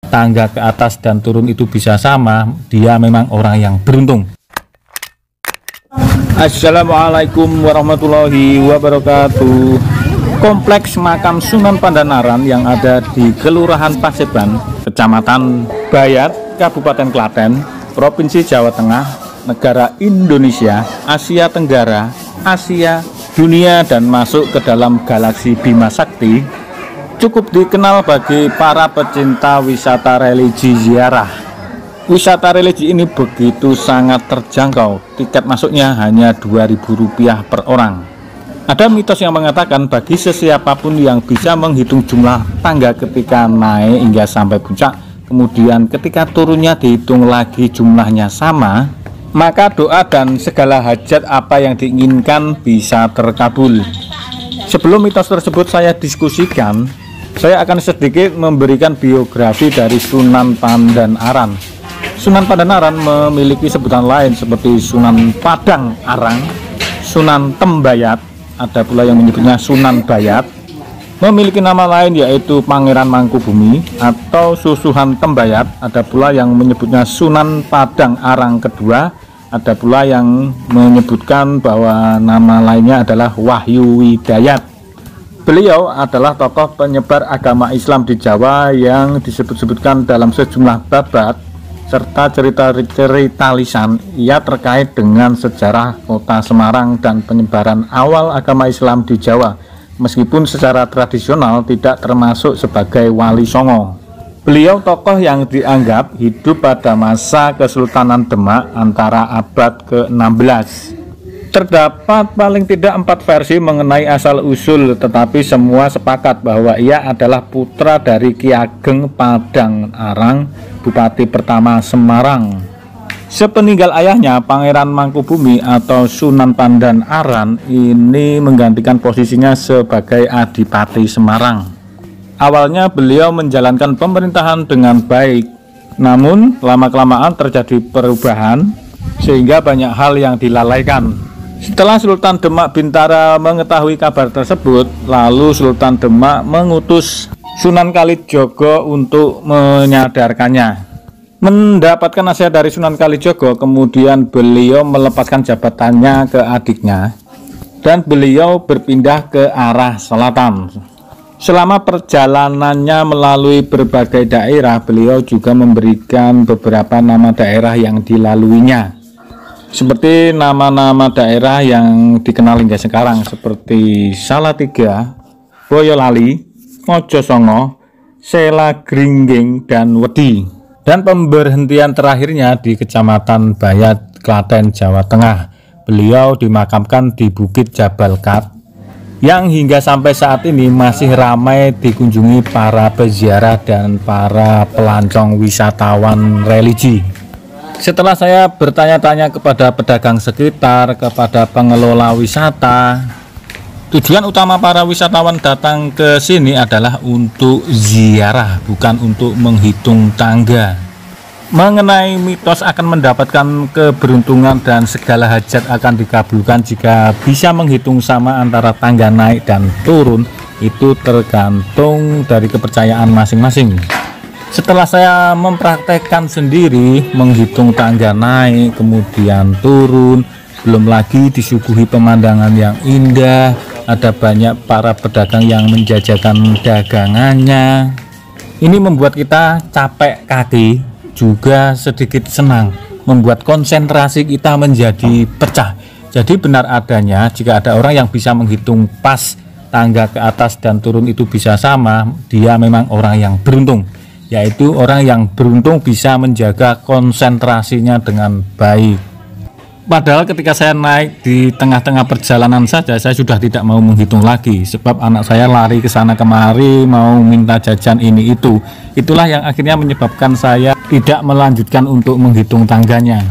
tangga ke atas dan turun itu bisa sama, dia memang orang yang beruntung. Assalamualaikum warahmatullahi wabarakatuh. Kompleks makam Sunan Pandanaran yang ada di Kelurahan Paseban, Kecamatan Bayat, Kabupaten Klaten, Provinsi Jawa Tengah, negara Indonesia, Asia Tenggara, Asia, dunia, dan masuk ke dalam galaksi Bima Sakti, cukup dikenal bagi para pecinta wisata religi ziarah. Wisata religi ini begitu sangat terjangkau, tiket masuknya hanya Rp2.000 per orang. Ada mitos yang mengatakan bagi sesiapapun yang bisa menghitung jumlah tangga ketika naik hingga sampai puncak, kemudian ketika turunnya dihitung lagi jumlahnya sama, maka doa dan segala hajat apa yang diinginkan bisa terkabul. Sebelum mitos tersebut saya diskusikan, saya akan sedikit memberikan biografi dari Sunan Pandanaran. Sunan Pandanaran memiliki sebutan lain seperti Sunan Padang Arang, Sunan Tembayat, ada pula yang menyebutnya Sunan Bayat. Memiliki nama lain yaitu Pangeran Mangkubumi atau Susuhan Tembayat, ada pula yang menyebutnya Sunan Padang Arang kedua, ada pula yang menyebutkan bahwa nama lainnya adalah Wahyu Widayat. Beliau adalah tokoh penyebar agama Islam di Jawa yang disebut-sebutkan dalam sejumlah babat serta cerita-cerita lisan ia terkait dengan sejarah kota Semarang dan penyebaran awal agama Islam di Jawa, meskipun secara tradisional tidak termasuk sebagai wali songo. Beliau tokoh yang dianggap hidup pada masa Kesultanan Demak antara abad ke-16. Terdapat paling tidak 4 versi mengenai asal-usul, tetapi semua sepakat bahwa ia adalah putra dari Ki Ageng Padang Arang, Bupati pertama Semarang. Sepeninggal ayahnya, Pangeran Mangkubumi atau Sunan Pandanaran ini menggantikan posisinya sebagai Adipati Semarang. Awalnya beliau menjalankan pemerintahan dengan baik, namun lama-kelamaan terjadi perubahan sehingga banyak hal yang dilalaikan. Setelah Sultan Demak Bintara mengetahui kabar tersebut, lalu Sultan Demak mengutus Sunan Kalijogo untuk menyadarkannya. Mendapatkan nasihat dari Sunan Kalijogo, kemudian beliau melepaskan jabatannya ke adiknya dan beliau berpindah ke arah selatan. Selama perjalanannya melalui berbagai daerah, beliau juga memberikan beberapa nama daerah yang dilaluinya, seperti nama-nama daerah yang dikenal hingga sekarang seperti Salatiga, Boyolali, Mojosongo, Sela Gringging, dan Wedi. Dan pemberhentian terakhirnya di Kecamatan Bayat, Klaten, Jawa Tengah. Beliau dimakamkan di Bukit Jabal Kat yang hingga sampai saat ini masih ramai dikunjungi para peziarah dan para pelancong wisatawan religi. Setelah saya bertanya-tanya kepada pedagang sekitar, kepada pengelola wisata, tujuan utama para wisatawan datang ke sini adalah untuk ziarah, bukan untuk menghitung tangga. Mengenai mitos akan mendapatkan keberuntungan dan segala hajat akan dikabulkan jika bisa menghitung sama antara tangga naik dan turun, itu tergantung dari kepercayaan masing-masing. Setelah saya mempraktekkan sendiri menghitung tangga naik kemudian turun, belum lagi disuguhi pemandangan yang indah, ada banyak para pedagang yang menjajakan dagangannya. Ini membuat kita capek kaki, juga sedikit senang, membuat konsentrasi kita menjadi pecah. Jadi benar adanya, jika ada orang yang bisa menghitung pas tangga ke atas dan turun itu bisa sama, dia memang orang yang beruntung, yaitu orang yang beruntung bisa menjaga konsentrasinya dengan baik. Padahal ketika saya naik di tengah-tengah perjalanan saja, saya sudah tidak mau menghitung lagi, sebab anak saya lari ke sana kemari mau minta jajan ini itu. Itulah yang akhirnya menyebabkan saya tidak melanjutkan untuk menghitung tangganya.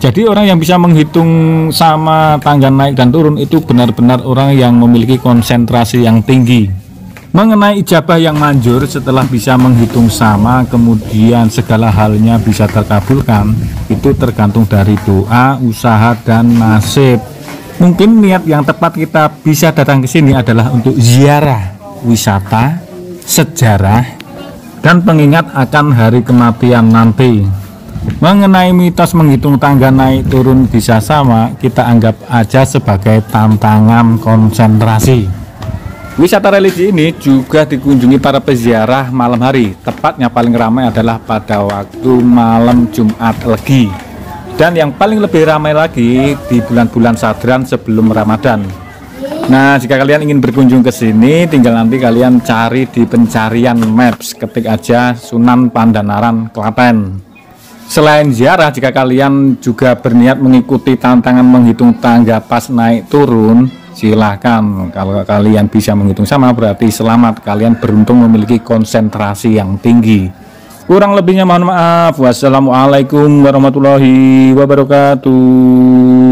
Jadi orang yang bisa menghitung sama tangga naik dan turun itu benar-benar orang yang memiliki konsentrasi yang tinggi. Mengenai ijabah yang manjur setelah bisa menghitung sama kemudian segala halnya bisa terkabulkan, itu tergantung dari doa, usaha, dan nasib. Mungkin niat yang tepat kita bisa datang ke sini adalah untuk ziarah, wisata, sejarah, dan pengingat akan hari kematian nanti. Mengenai mitos menghitung tangga naik turun bisa sama, kita anggap aja sebagai tantangan konsentrasi. Wisata religi ini juga dikunjungi para peziarah malam hari. Tepatnya paling ramai adalah pada waktu malam Jumat Legi. Dan yang paling lebih ramai lagi di bulan-bulan Sadran sebelum Ramadan. Nah, jika kalian ingin berkunjung ke sini, tinggal nanti kalian cari di pencarian Maps, ketik aja Sunan Pandanaran, Klaten. Selain ziarah, jika kalian juga berniat mengikuti tantangan menghitung tangga pas naik turun, silahkan. Kalau kalian bisa menghitung sama, berarti selamat, kalian beruntung memiliki konsentrasi yang tinggi. Kurang lebihnya mohon maaf. Wassalamualaikum warahmatullahi wabarakatuh.